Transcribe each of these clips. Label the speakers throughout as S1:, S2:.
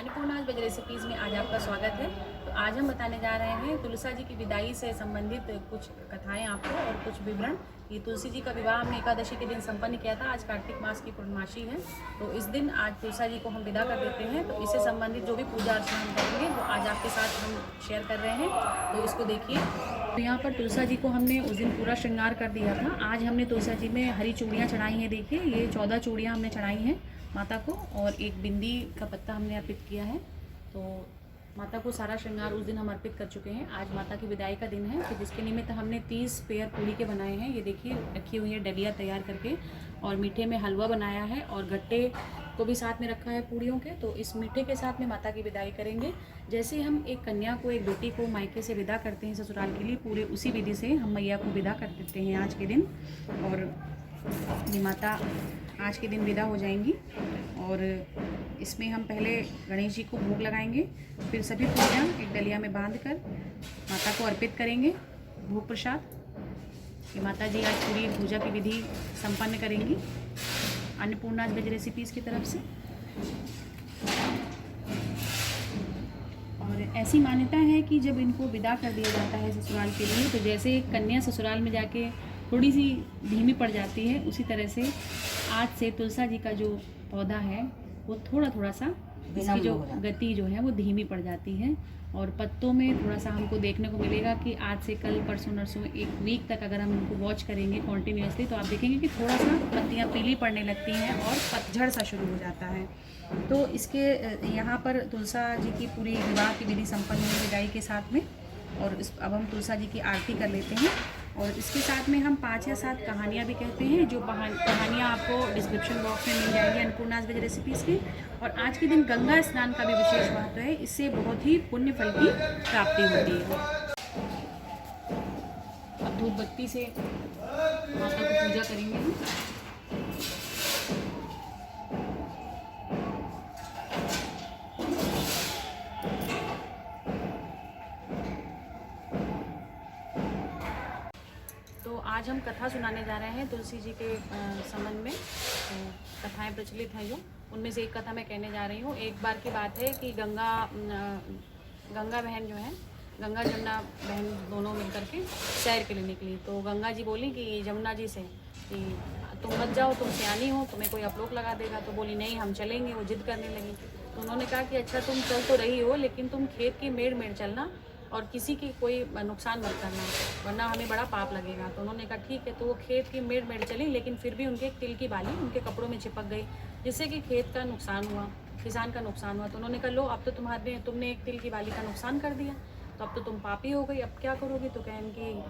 S1: Annapurna veg recipes में आज आपका स्वागत है। तो आज हम बताने जा रहे हैं तुलसा जी की विदाई से संबंधित कुछ कथाएं आपको और कुछ विवरण। ये तुलसी जी का विवाह हमने एकादशी के दिन संपन्न किया था। आज कार्तिक मास की पूर्णमासी है, तो इस दिन आज तुलसा जी को हम विदा कर देते हैं। तो इससे संबंधित जो भी पूजा अर्चना हम करेंगे वो आज आपके साथ हम शेयर कर रहे हैं, तो इसको देखिए। तो यहाँ पर तुलसा जी को हमने उस दिन पूरा श्रृंगार कर दिया था। आज हमने तुलसा जी में हरी चूड़ियाँ चढ़ाई हैं। देखिए, ये 14 चूड़ियाँ हमने चढ़ाई हैं माता को, और एक बिंदी का पत्ता हमने अर्पित किया है। तो माता को सारा श्रृंगार उस दिन हम अर्पित कर चुके हैं। आज माता की विदाई का दिन है, तो जिसके निमित्त हमने 30 पेयर पूड़ी के बनाए हैं। ये देखिए रखी हुई है डलिया तैयार करके, और मीठे में हलवा बनाया है और गट्टे को भी साथ में रखा है पूड़ियों के। तो इस मीठे के साथ में माता की विदाई करेंगे। जैसे हम एक कन्या को, एक बेटी को मायके से विदा करते हैं ससुराल के लिए, पूरे उसी विधि से हम मैया को विदा कर देते हैं आज के दिन। और ये माता आज के दिन विदा हो जाएंगी। और इसमें हम पहले गणेश जी को भोग लगाएंगे, फिर सभी पूजा एक डलिया में बांधकर माता को अर्पित करेंगे भोग प्रसाद। ये माता जी आज पूरी पूजा की विधि संपन्न करेंगी अन्नपूर्णा वेज रेसिपीज़ की तरफ से। और ऐसी मान्यता है कि जब इनको विदा कर दिया जाता है ससुराल के लिए, तो जैसे कन्या ससुराल में जाके थोड़ी सी धीमी पड़ जाती है, उसी तरह से आज से तुलसा जी का जो पौधा है वो थोड़ा सा इसकी जो गति जो है वो धीमी पड़ जाती है। और पत्तों में थोड़ा सा हमको देखने को मिलेगा कि आज से कल परसों नरसों एक वीक तक अगर हम इनको वॉच करेंगे कॉन्टीन्यूसली, तो आप देखेंगे कि थोड़ा सा पत्तियाँ पीली पड़ने लगती हैं और पतझड़ सा शुरू हो जाता है। तो इसके यहाँ पर तुलसा जी की पूरी विवाह की विधि संपन्न हुई विदाई के साथ में। और अब हम तुलसा जी की आरती कर लेते हैं, और इसके साथ में हम 5 या 7 कहानियाँ भी कहते हैं, जो कहानियाँ आपको डिस्क्रिप्शन बॉक्स में मिल जाएगी अन्नपूर्णा वेज रेसिपीज़ की। और आज के दिन गंगा स्नान का भी विशेष महत्व है, इससे बहुत ही पुण्य फल की प्राप्ति होती है। अब धूप बत्ती से माता की पूजा करेंगे हम। तो आज हम कथा सुनाने जा रहे हैं तुलसी जी के संबंध में। तो कथाएं प्रचलित हैं जो, उनमें से एक कथा मैं कहने जा रही हूँ। एक बार की बात है कि गंगा बहन जो है, गंगा जमुना बहन दोनों मिलकर के सैर के लिए निकली। तो गंगा जी बोली कि जमुना जी से कि तुम मत जाओ, तुम सियानी हो, तुम्हें कोई अपलोक लगा देगा। तो बोली नहीं, हम चलेंगे। वो जिद करने लगी। तो उन्होंने कहा कि अच्छा तुम चल तो रही हो, लेकिन तुम खेत की मेड़ चलना और किसी की कोई नुकसान मत करना, वरना हमें बड़ा पाप लगेगा। तो उन्होंने कहा ठीक है। तो वो खेत की मेड़ चली, लेकिन फिर भी उनके तिल की बाली उनके कपड़ों में चिपक गई, जिससे कि खेत का नुकसान हुआ, किसान का नुकसान हुआ। तो उन्होंने कहा लो, अब तो तुमने एक तिल की बाली का नुकसान कर दिया, तो अब तो तुम पापी हो गई, अब क्या करोगी। तो कहें कि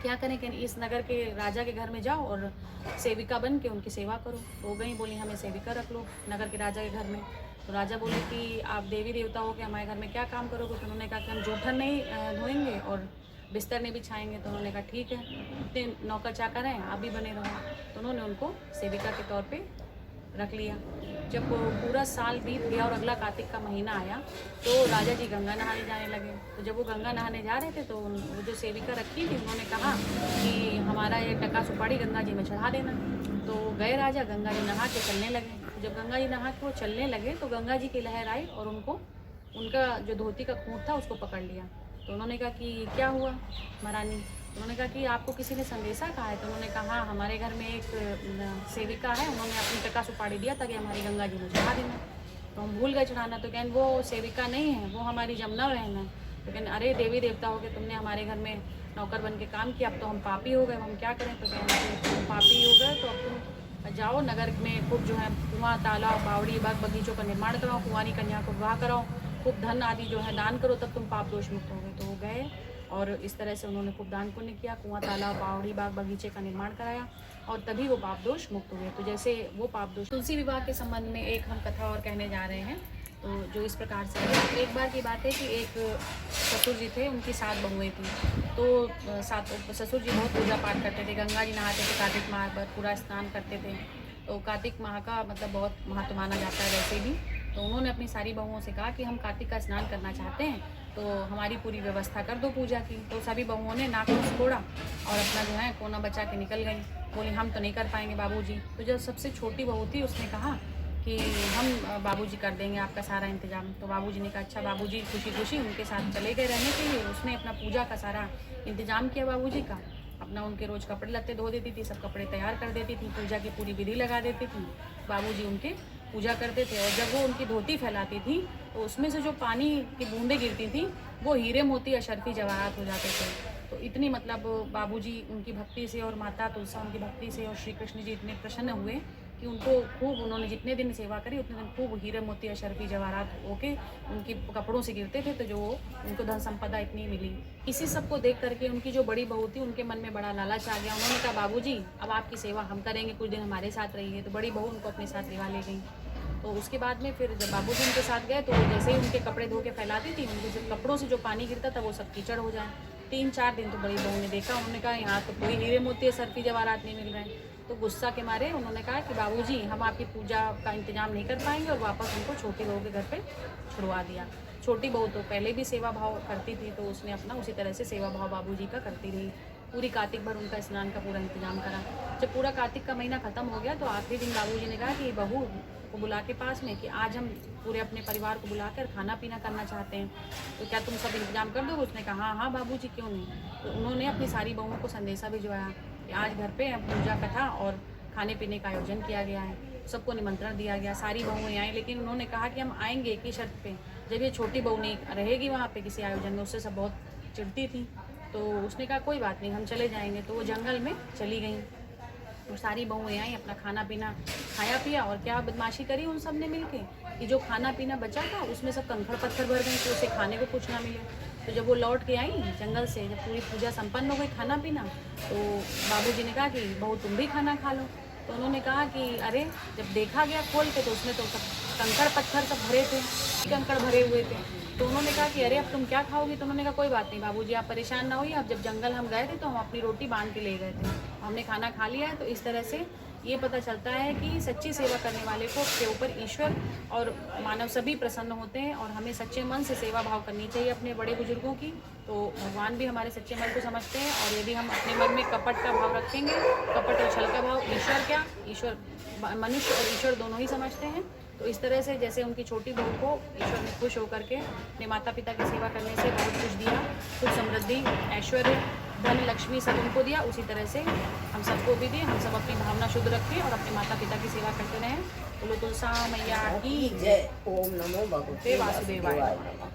S1: क्या करें कि इस नगर के राजा के घर में जाओ और सेविका बन के उनकी सेवा करो। तो गई, बोली हमें सेविका रख लो नगर के राजा के घर में। तो राजा बोले कि आप देवी देवता हो के हमारे घर में क्या काम करोगे। तो उन्होंने कहा कि हम जूठन नहीं धोएंगे और बिस्तर नहीं बिछाएंगे। तो उन्होंने कहा ठीक है, इतने नौकर चाकर हैं, आप भी बने रहो। तो उन्होंने उनको सेविका के तौर पे रख लिया। जब पूरा साल बीत गया और अगला कार्तिक का महीना आया, तो राजा जी गंगा नहाने जाने लगे। तो जब वो गंगा नहाने जा रहे थे, तो वो जो सेविका रखी थी उन्होंने कहा कि हमारा ये टका सुपाड़ी गंगा जी में चढ़ा देना। तो गए राजा, गंगा जी नहा के चलने लगे। जब गंगा जी नहा के वो चलने लगे, तो गंगा जी की लहर आई और उनको उनका जो धोती का खूंट था उसको पकड़ लिया। तो उन्होंने कहा कि क्या हुआ महारानी। उन्होंने कहा कि आपको किसी ने संदेशा कहा है। तो उन्होंने कहा हाँ, हमारे घर में एक सेविका है, उन्होंने अपनी टका सुपाड़ी दिया ताकि हमारी गंगा जी में चढ़ा देना। तो हम भूल गए चढ़ाना। तो कहन वो सेविका नहीं है, वो हमारी जमुना बहन है। तो कहन अरे देवी देवता हो गए, तुमने हमारे घर में नौकर बन के काम किया, अब तो हम पापी हो गए, हम क्या करें। तो कहना तुम पापी हो गए, तो अब तुम जाओ नगर में खूब जो है कुआं, तालाब, बावड़ी, बाग बगीचों का निर्माण कराओ, कुंवारी कन्या को विवाह कराओ, खूब धन आदि जो है दान करो, तब तुम पाप दोष मुक्त हो गए। तो वो गए और इस तरह से उन्होंने खूब दान पुण्य किया, कुआं, तालाब, बावड़ी, बाग बगीचे का निर्माण कराया, और तभी वो पाप दोष मुक्त हुए। तो जैसे वो पाप दोष, तुलसी विवाह के संबंध में एक हम कथा और कहने जा रहे हैं। तो जो इस प्रकार से है, एक बार की बात है कि एक ससुर जी थे, उनकी 7 बहुएँ थी। तो ससुर जी बहुत पूजा पाठ करते थे, गंगा जी नहाते थे, कार्तिक माह पर पूरा स्नान करते थे। तो कार्तिक माह का मतलब बहुत महत्व माना जाता है वैसे भी। तो उन्होंने अपनी सारी बहुओं से कहा कि हम कार्तिक का स्नान करना चाहते हैं, तो हमारी पूरी व्यवस्था कर दो पूजा की। तो सभी बहुओं ने नाक छोड़ा और अपना जो है कोना बचा के निकल गई। बोली हम तो नहीं कर पाएंगे बाबूजी। तो जब सबसे छोटी बहू थी, उसने कहा कि हम बाबूजी कर देंगे आपका सारा इंतज़ाम। तो बाबूजी ने कहा अच्छा। बाबूजी खुशी खुशी उनके साथ चले गए रहने के लिए। उसने अपना पूजा का सारा इंतज़ाम किया बाबूजी का, अपना उनके रोज़ कपड़े लत्ते धो देती थी, सब कपड़े तैयार कर देती थी, पूजा की पूरी विधि लगा देती थी। बाबूजी उनके पूजा करते थे और जब वो उनकी धोती फैलाती थी तो उसमें से जो पानी की बूंदें गिरती थी वो हीरे मोती अशरफी जवाहरात हो जाते थे। तो इतनी मतलब बाबूजी उनकी भक्ति से और माता तुलसा उनकी भक्ति से और श्री कृष्ण जी इतने प्रसन्न हुए कि उनको खूब, उन्होंने जितने दिन सेवा करी उतने दिन खूब हीरे मोती अशरफी जवाहरात होके उनके कपड़ों से गिरते थे, तो जो उनको धन संपदा इतनी मिली। इसी सब को देख करके उनकी जो बड़ी बहू थी उनके मन में बड़ा लालच आ गया। उन्होंने कहा बाबूजी अब आपकी सेवा हम करेंगे, कुछ दिन हमारे साथ रहिए। तो बड़ी बहू उनको अपने साथ लेवा ले गई। तो उसके बाद में फिर जब बाबूजी उनके साथ गए तो जैसे ही उनके कपड़े धो के फैलाती थी, उनके जो कपड़ों से जो पानी गिरता था वो सब कीचड़ हो जाए। 3-4 दिन तो बड़ी बहू ने देखा, उन्होंने कहा यहाँ तो कोई हीरे मोती अशरफी जवाहरात नहीं मिल रहे हैं। तो गुस्सा के मारे उन्होंने कहा कि बाबूजी हम आपकी पूजा का इंतजाम नहीं कर पाएंगे, और वापस उनको छोटी बहू के घर पे छुड़वा दिया। छोटी बहू तो पहले भी सेवा भाव करती थी, तो उसने अपना उसी तरह से सेवा भाव बाबूजी का करती रही। पूरी कार्तिक भर उनका स्नान का पूरा इंतजाम करा। जब पूरा कार्तिक का महीना ख़त्म हो गया तो आखिरी दिन बाबूजी ने कहा कि बहू को बुला के पास में कि आज हम पूरे अपने परिवार को बुलाकर खाना पीना करना चाहते हैं, तो क्या तुम सब इंतजाम कर दोगे? उसने कहा हाँ बाबूजी क्यों नहीं। तो उन्होंने अपनी सारी बहुओं को संदेशा भिजवाया कि आज घर पे पूजा कथा और खाने पीने का आयोजन किया गया है। सबको निमंत्रण दिया गया, सारी बहुएँ आई, लेकिन उन्होंने कहा कि हम आएंगे एक ही शर्त पे, जब ये छोटी बहू नहीं रहेगी वहाँ पे किसी आयोजन में। उससे सब बहुत चिढ़ती थी। तो उसने कहा कोई बात नहीं हम चले जाएंगे। तो वो जंगल में चली गई और सारी बहुएँ आई, अपना खाना पीना खाया पिया। और क्या बदमाशी करी उन सब ने मिलके कि जो खाना पीना बचा था उसमें सब कंकड़ पत्थर भर गए तो उसे खाने को कुछ ना मिले। तो जब वो लौट के आई जंगल से, जब पूरी पूजा संपन्न हो गई खाना पीना, तो बाबूजी ने कहा कि बहू तुम भी खाना खा लो। तो उन्होंने कहा कि अरे जब देखा गया खोल के तो उसमें तो सब कंकड़ पत्थर सब भरे थे, कंकड़ भरे हुए थे। तो उन्होंने कहा कि अरे अब तुम क्या खाओगी? तो उन्होंने कहा कोई बात नहीं बाबूजी आप परेशान ना होइए, अब जब जंगल हम गए थे तो हम अपनी रोटी बांध के ले गए थे, हमने खाना खा लिया है। तो इस तरह से ये पता चलता है कि सच्ची सेवा करने वाले को के ऊपर ईश्वर और मानव सभी प्रसन्न होते हैं, और हमें सच्चे मन से सेवा भाव करनी चाहिए अपने बड़े बुजुर्गों की। तो भगवान भी हमारे सच्चे मन को समझते हैं, और यदि हम अपने मन में कपट का भाव रखेंगे, कपट और छल का भाव, ईश्वर क्या, ईश्वर मनुष्य और ईश्वर दोनों ही समझते हैं। तो इस तरह से जैसे उनकी छोटी बहू को ईश्वर ने खुश होकर के अपने माता पिता की सेवा करने से बहुत कुछ दिया, सुख समृद्धि ऐश्वर्य धन लक्ष्मी सब उनको दिया, उसी तरह से हम सबको भी दिए। हम सब अपनी भावना शुद्ध रखें और अपने माता पिता की सेवा करते रहें। बोलो तुलसा मैया की जय।
S2: ओम नमो भगवते
S1: वासुदेवाय।
S2: वासुदेवाय।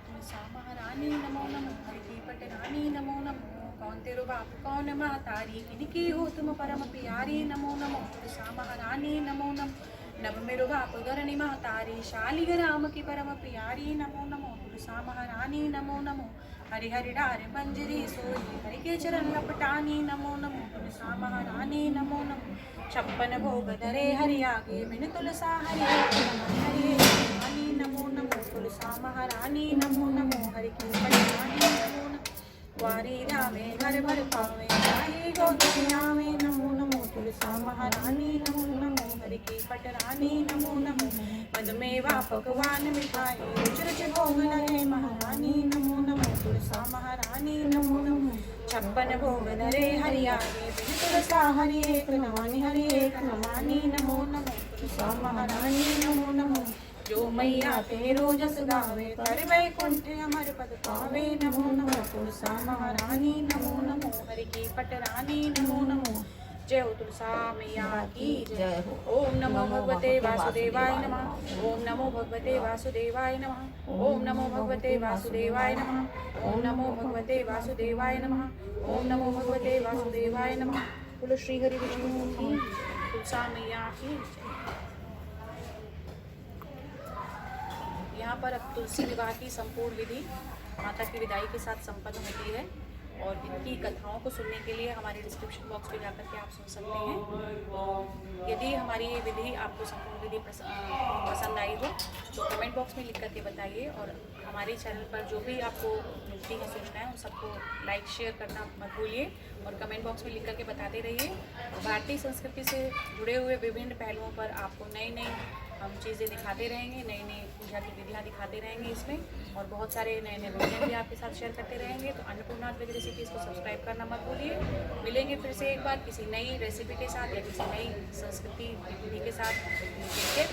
S1: तुलसा महारानी नमो नमो, हरि की पटरानी नमो नमो, कौन तेरो बाप कौन महतारी, किनकी हो तुम परम प्यारी नमो नमो। तुलसा महारानी नमो नमो, नभ मेरो बाप धरणी महतारी, शालिग्राम की परम प्यारी नमो नमो। तुलसा महारानी नमो नमो, हरि हरि डार मंजरी सोई, हरि के चरण लपटानी नमो नमो। तुलसा महारानी नमो नमो, 56 भोग धरे हरि आगे, बिन तुलसा हरि हरि रानी नमो नमो। तुलसा महारानी नमो नमो, हरि की पटरानी नमो नमो, वारी रामे घर भर पावे, गाये गोद आवे नमो नमो। तुलसा महारानी नमो नमो, हरि की पटरानी नमो नमो, मद मेवा पकवान मिठाई, रुच रुच भोग लगे महारानी नमो नमो। तुलसा महारानी नमो नमो, 56 भोग धरे हरि आगे, बिन तुलसा हरि एक नवानी, हरि एक नवानी नमो नमो। तुलसा महारानी नमो नमो, जो मैया तेरो जस गावे, कर वैकुंठ अमर पद पावे नमो नमो। तुलसा महारानी नमो नमो, हरि की पटरानी नमो नमो, जय हो तुलसा मैया की जय हो। ओम नमो भगवते वासुदेवाय नमः, ओम नमो भगवते वासुदेवाय नमः, ओम नमो भगवते वासुदेवाय नमः, ओम नमो भगवते वासुदेवाय नमः, ओम नमो भगवते वासुदेवाय नमः। बोलो श्री हरि विष्णु की, तुलसा मैया की जय। यहाँ पर अब तुलसी विवाह की संपूर्ण विधि माता की विदाई के साथ संपन्न होती है, और इनकी कथाओं को सुनने के लिए हमारे डिस्क्रिप्शन बॉक्स में जाकर के आप सुन सकते हैं। यदि हमारी ये विधि आपको संपूर्ण विधि पसंद आई हो तो कमेंट बॉक्स में लिख करके बताइए, और हमारे चैनल पर जो भी आपको मिलती है सूचनाएं उन सबको लाइक शेयर करना मत भूलिए, और कमेंट बॉक्स में लिख करके बताते रहिए। भारतीय संस्कृति से जुड़े हुए विभिन्न पहलुओं पर आपको नई नई हम चीज़ें दिखाते रहेंगे, नई नई पूजा की विधियाँ दिखाते रहेंगे इसमें, और बहुत सारे नए नए व्यंजन भी आपके साथ शेयर करते रहेंगे। तो अन्नपूर्णा वेज रेसिपीज़ को सब्सक्राइब करना मत भूलिए। मिलेंगे फिर से एक बार किसी नई रेसिपी के साथ या किसी नई संस्कृति विधि के साथ। Take care.